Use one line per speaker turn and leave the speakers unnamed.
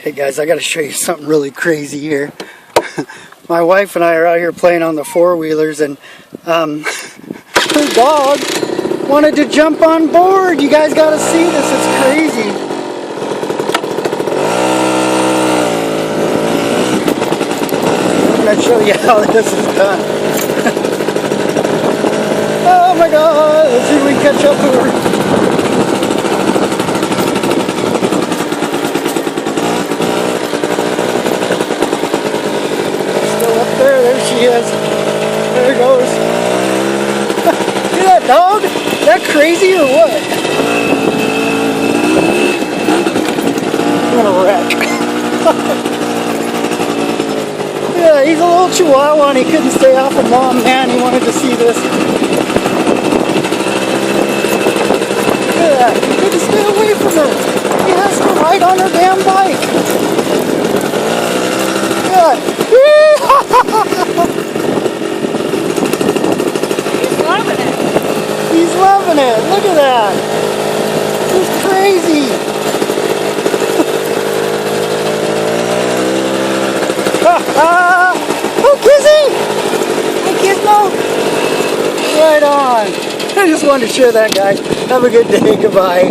Hey guys, I gotta show you something really crazy here. My wife and I are out here playing on the four-wheelers, and her dog wanted to jump on board. You guys gotta see this, it's crazy. I'm gonna show you how this is done. Oh my god, let's see if we can catch up to her. There she is. There it goes. See that dog? Is that crazy or what? What a wreck. Yeah, he's a little chihuahua and he couldn't stay off of mom. Man, he wanted to see this. Look at that. He couldn't stay away from her. He has to ride on her damn bike. Yeah.
He's loving it.
He's loving it. Look at that. It's crazy. Oh, Kizzy! Hi, Gizmo. Right on. I just wanted to share that, guys. Have a good day. Goodbye.